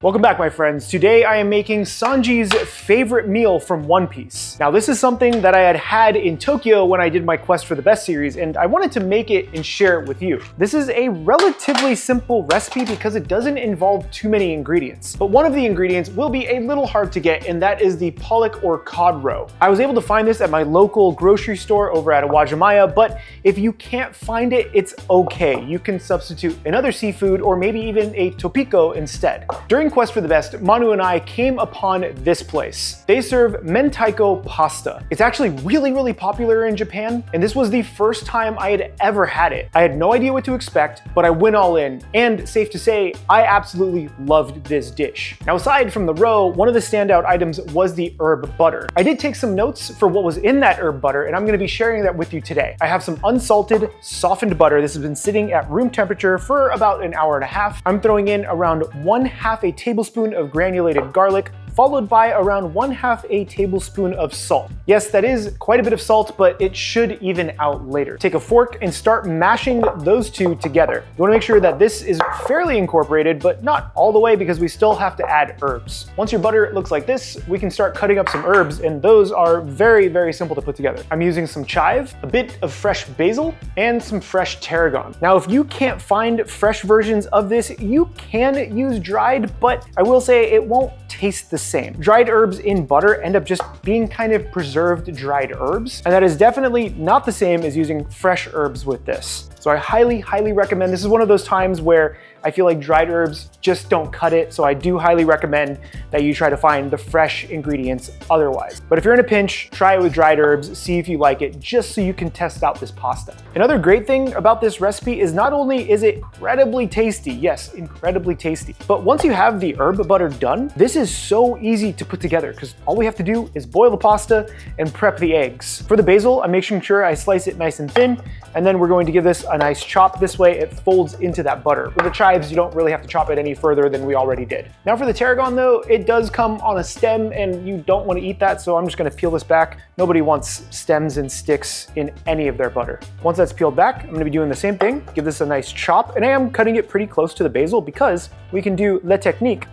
Welcome back, my friends. Today I am making Sanji's favorite meal from One Piece. Now this is something that I had in Tokyo when I did my Quest for the Best series, and I wanted to make it and share it with you. This is a relatively simple recipe because it doesn't involve too many ingredients. But one of the ingredients will be a little hard to get, and that is the pollock or cod roe. I was able to find this at my local grocery store over at Awajimaya, but if you can't find it, it's okay. You can substitute another seafood or maybe even a topiko instead. During Quest for the Best, Manu and I came upon this place. They serve mentaiko pasta. It's actually really popular in Japan, and this was the first time I had ever had it. I had no idea what to expect, but I went all in, and safe to say, I absolutely loved this dish. Now, aside from the roe, one of the standout items was the herb butter. I did take some notes for what was in that herb butter, and I'm gonna be sharing that with you today. I have some unsalted, softened butter. This has been sitting at room temperature for about an hour and a half. I'm throwing in around 1/2 tablespoon of granulated garlic, followed by around 1/2 tablespoon of salt. Yes, that is quite a bit of salt, but it should even out later. Take a fork and start mashing those two together. You wanna make sure that this is fairly incorporated, but not all the way because we still have to add herbs. Once your butter looks like this, we can start cutting up some herbs, and those are very simple to put together. I'm using some chive, a bit of fresh basil, and some fresh tarragon. Now, if you can't find fresh versions of this, you can use dried, but I will say it won't taste the same. Dried herbs in butter end up just being kind of preserved dried herbs, and that is definitely not the same as using fresh herbs with this. So I highly recommend. This is one of those times where I feel like dried herbs just don't cut it, so I do highly recommend that you try to find the fresh ingredients otherwise. But if you're in a pinch, try it with dried herbs, see if you like it, just so you can test out this pasta. Another great thing about this recipe is not only is it incredibly tasty, yes, incredibly tasty, but once you have the herb butter done, this is so easy to put together because all we have to do is boil the pasta and prep the eggs. For the basil, I'm making sure I slice it nice and thin, and then we're going to give this a nice chop. This way it folds into that butter. With the chives, you don't really have to chop it any further than we already did. Now for the tarragon though, it does come on a stem and you don't want to eat that, so I'm just gonna peel this back. Nobody wants stems and sticks in any of their butter. Once that's peeled back, I'm gonna be doing the same thing, give this a nice chop, and I am cutting it pretty close to the basil because we can do le technique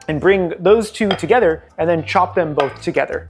and bring those two together and then chop them both together.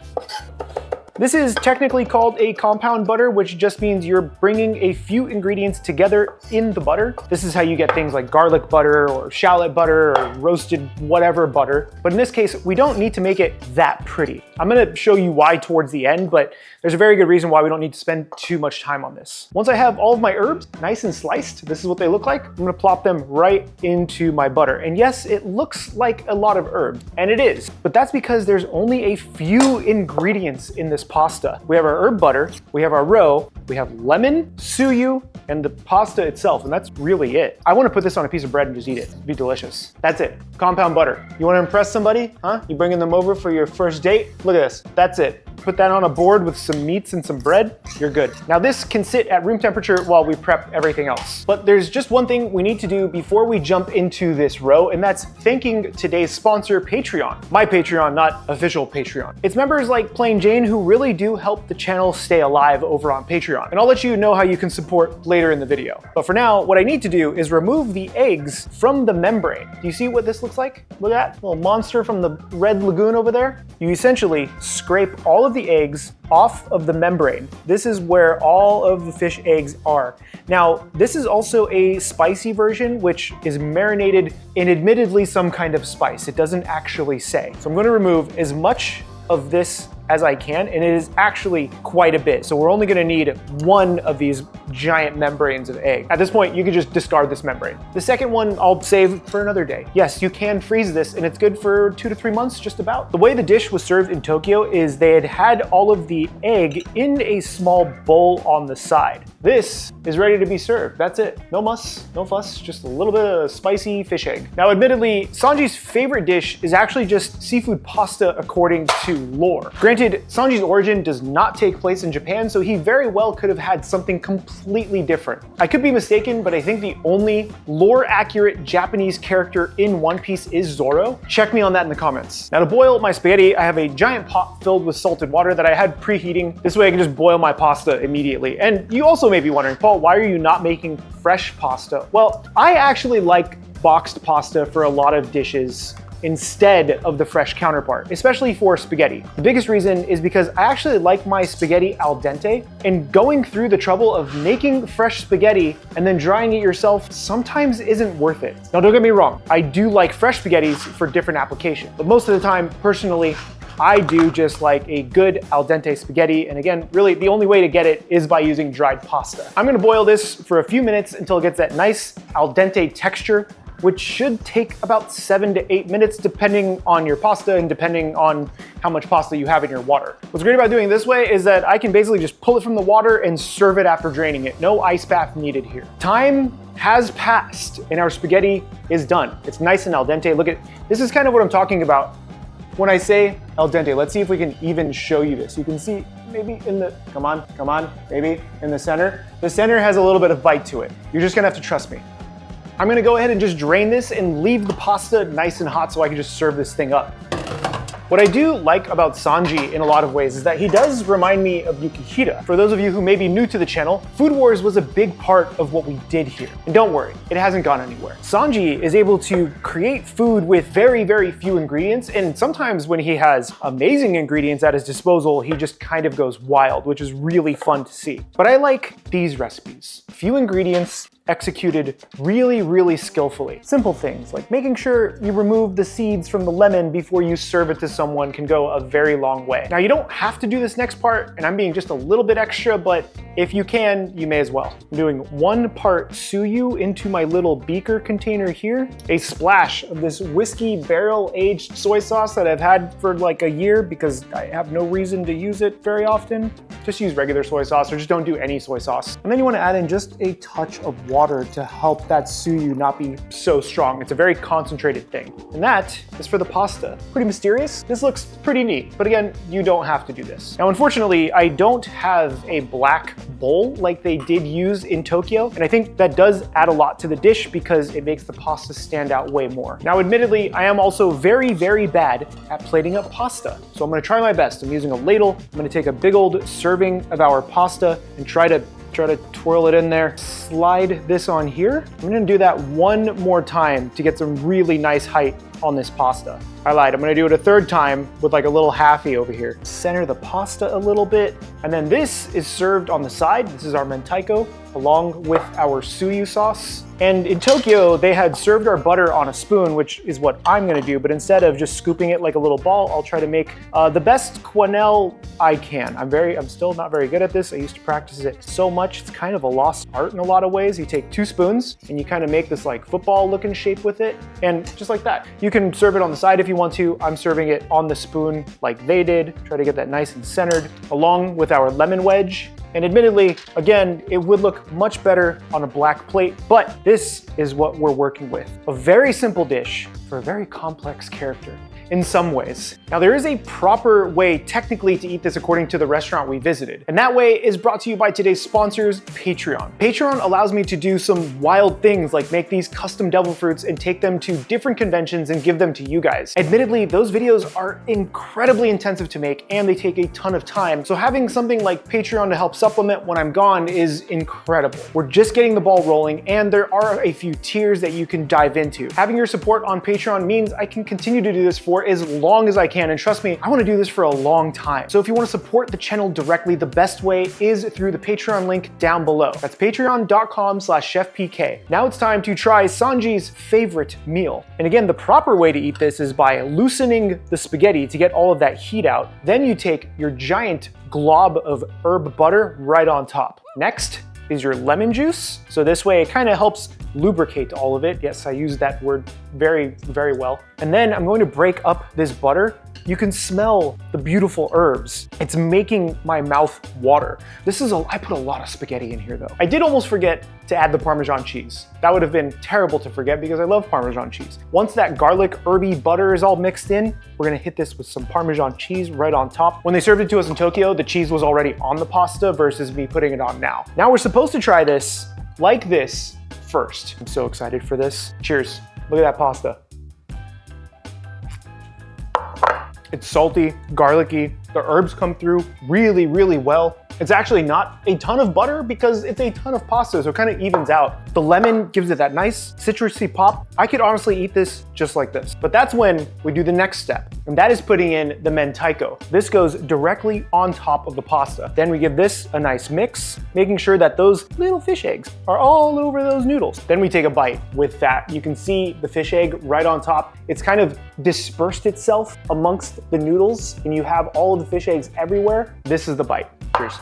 This is technically called a compound butter, which just means you're bringing a few ingredients together in the butter. This is how you get things like garlic butter or shallot butter or roasted whatever butter. But in this case, we don't need to make it that pretty. I'm gonna show you why towards the end, but there's a very good reason why we don't need to spend too much time on this. Once I have all of my herbs nice and sliced, this is what they look like. I'm gonna plop them right into my butter. And yes, it looks like a lot of herbs, and it is, but that's because there's only a few ingredients in this pasta. We have our herb butter, we have our roe, we have lemon, tsuyu, and the pasta itself, and that's really it. I wanna put this on a piece of bread and just eat it. It'd be delicious. That's it, compound butter. You wanna impress somebody, huh? You bringing them over for your first date? Look at this, that's it. Put that on a board with some meats and some bread, you're good. Now this can sit at room temperature while we prep everything else. But there's just one thing we need to do before we jump into this roe, and that's thanking today's sponsor, Patreon. My Patreon, not official Patreon. It's members like Plain Jane who really do help the channel stay alive over on Patreon. And I'll let you know how you can support later in the video. But for now, what I need to do is remove the eggs from the membrane. Do you see what this looks like? Look at that little monster from the red lagoon over there. You essentially scrape all of the eggs off of the membrane. This is where all of the fish eggs are. Now, this is also a spicy version, which is marinated in admittedly some kind of spice. It doesn't actually say. So I'm gonna remove as much of this as I can, and it is actually quite a bit. So we're only gonna need one of these giant membranes of egg. At this point, you can just discard this membrane. The second one I'll save for another day. Yes, you can freeze this, and it's good for 2 to 3 months, just about. The way the dish was served in Tokyo is they had all of the egg in a small bowl on the side. This is ready to be served. That's it. No muss, no fuss, just a little bit of spicy fish egg. Now, admittedly, Sanji's favorite dish is actually just seafood pasta according to lore. Granted, Sanji's origin does not take place in Japan, so he very well could have had something completely different. I could be mistaken, but I think the only lore-accurate Japanese character in One Piece is Zoro. Check me on that in the comments. Now to boil my spaghetti, I have a giant pot filled with salted water that I had preheating. This way I can just boil my pasta immediately. And you also may be wondering, Paul, why are you not making fresh pasta? Well, I actually like boxed pasta for a lot of dishes instead of the fresh counterpart, especially for spaghetti. The biggest reason is because I actually like my spaghetti al dente, and going through the trouble of making fresh spaghetti and then drying it yourself sometimes isn't worth it. Now, don't get me wrong, I do like fresh spaghettis for different applications, but most of the time, personally, I do just like a good al dente spaghetti, and again, really the only way to get it is by using dried pasta. I'm gonna boil this for a few minutes until it gets that nice al dente texture, which should take about 7 to 8 minutes depending on your pasta and depending on how much pasta you have in your water. What's great about doing it this way is that I can basically just pull it from the water and serve it after draining it. No ice bath needed here. Time has passed and our spaghetti is done. It's nice and al dente. Look at, this is kind of what I'm talking about when I say al dente. Let's see if we can even show you this. You can see maybe in the, come on, maybe in the center. The center has a little bit of bite to it. You're just gonna have to trust me. I'm gonna go ahead and just drain this and leave the pasta nice and hot so I can just serve this thing up. What I do like about Sanji in a lot of ways is that he does remind me of Yukihira. For those of you who may be new to the channel, Food Wars was a big part of what we did here. And don't worry, it hasn't gone anywhere. Sanji is able to create food with very, very few ingredients, and sometimes when he has amazing ingredients at his disposal, he just kind of goes wild, which is really fun to see. But I like these recipes. Few ingredients, executed really, really skillfully. Simple things like making sure you remove the seeds from the lemon before you serve it to someone can go a very long way. Now, you don't have to do this next part, and I'm being just a little bit extra, but if you can, you may as well. I'm doing 1 part tsuyu into my little beaker container here, a splash of this whiskey barrel-aged soy sauce that I've had for like a year because I have no reason to use it very often. Just use regular soy sauce, or just don't do any soy sauce. And then you want to add in just a touch of water to help that tsuyu not be so strong. It's a very concentrated thing. And that is for the pasta. Pretty mysterious. This looks pretty neat, but again, you don't have to do this. Now, unfortunately, I don't have a black bowl like they did use in Tokyo, and I think that does add a lot to the dish because it makes the pasta stand out way more. Now, admittedly, I am also very, very bad at plating up pasta, so I'm gonna try my best. I'm using a ladle. I'm gonna take a big old serving of our pasta and try to twirl it in there. Slide this on here. I'm gonna do that 1 more time to get some really nice height on this pasta. I lied, I'm gonna do it a 3rd time with like a little halfie over here. Center the pasta a little bit, and then this is served on the side. This is our mentaiko, along with our tsuyu sauce. And in Tokyo, they had served our butter on a spoon, which is what I'm gonna do, but instead of just scooping it like a little ball, I'll try to make the best quenelle I can. I'm still not very good at this. I used to practice it so much. It's kind of a lost art in a lot of ways. You take 2 spoons and you kind of make this like football looking shape with it, and just like that. You can serve it on the side if you want to. I'm serving it on the spoon like they did. Try to get that nice and centered, along with our lemon wedge. And admittedly, again, it would look much better on a black plate, but this is what we're working with. A very simple dish for a very complex character. In some ways. Now, there is a proper way technically to eat this according to the restaurant we visited, and that way is brought to you by today's sponsors, Patreon. Patreon allows me to do some wild things like make these custom devil fruits and take them to different conventions and give them to you guys. Admittedly, those videos are incredibly intensive to make and they take a ton of time, so having something like Patreon to help supplement when I'm gone is incredible. We're just getting the ball rolling, and there are a few tiers that you can dive into. Having your support on Patreon means I can continue to do this for as long as I can, and trust me, I want to do this for a long time. So if you want to support the channel directly, the best way is through the Patreon link down below. That's patreon.com/CHEFPK. Now it's time to try Sanji's favorite meal. And again, the proper way to eat this is by loosening the spaghetti to get all of that heat out. Then you take your giant glob of herb butter right on top. Next is your lemon juice. So this way it kind of helps lubricate all of it. Yes, I use that word very, very well. And then I'm going to break up this butter. You can smell the beautiful herbs. It's making my mouth water. I put a lot of spaghetti in here though. I did almost forget to add the Parmesan cheese. That would have been terrible to forget because I love Parmesan cheese. Once that garlic herby butter is all mixed in, we're gonna hit this with some Parmesan cheese right on top. When they served it to us in Tokyo, the cheese was already on the pasta versus me putting it on now. Now we're supposed to try this like this first. I'm so excited for this. Cheers. Look at that pasta. It's salty, garlicky. The herbs come through really, really well. It's actually not a ton of butter because it's a ton of pasta, so it kind of evens out. The lemon gives it that nice citrusy pop. I could honestly eat this just like this. But that's when we do the next step, and that is putting in the mentaiko. This goes directly on top of the pasta. Then we give this a nice mix, making sure that those little fish eggs are all over those noodles. Then we take a bite with that. You can see the fish egg right on top. It's kind of dispersed itself amongst the noodles, and you have all of the fish eggs everywhere. This is the bite. Cheers.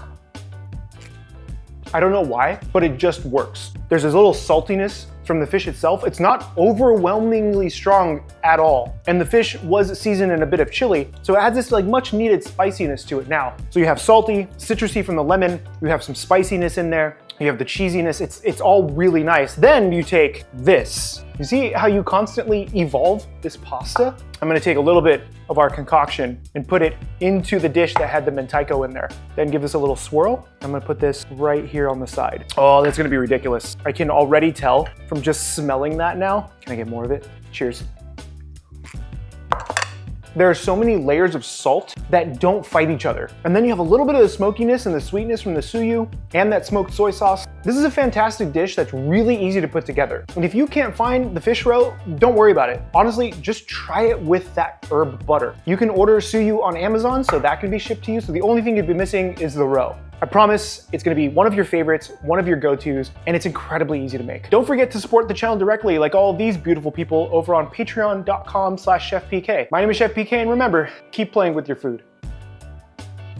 I don't know why, but it just works. There's this little saltiness from the fish itself. It's not overwhelmingly strong at all. And the fish was seasoned in a bit of chili, so it adds this like much needed spiciness to it now. So you have salty, citrusy from the lemon, you have some spiciness in there, you have the cheesiness, it's all really nice. Then you take this. You see how you constantly evolve this pasta? I'm gonna take a little bit of our concoction and put it into the dish that had the mentaiko in there. Then give this a little swirl. I'm gonna put this right here on the side. Oh, that's gonna be ridiculous. I can already tell from just smelling that now. Can I get more of it? Cheers. There are so many layers of salt that don't fight each other. And then you have a little bit of the smokiness and the sweetness from the tsuyu and that smoked soy sauce. This is a fantastic dish that's really easy to put together. And if you can't find the fish roe, don't worry about it. Honestly, just try it with that herb butter. You can order tsuyu on Amazon, so that can be shipped to you. So the only thing you'd be missing is the roe. I promise it's gonna be one of your favorites, one of your go-tos, and it's incredibly easy to make. Don't forget to support the channel directly like all of these beautiful people over on patreon.com/CHEFPK. My name is Chef PK, and remember, keep playing with your food.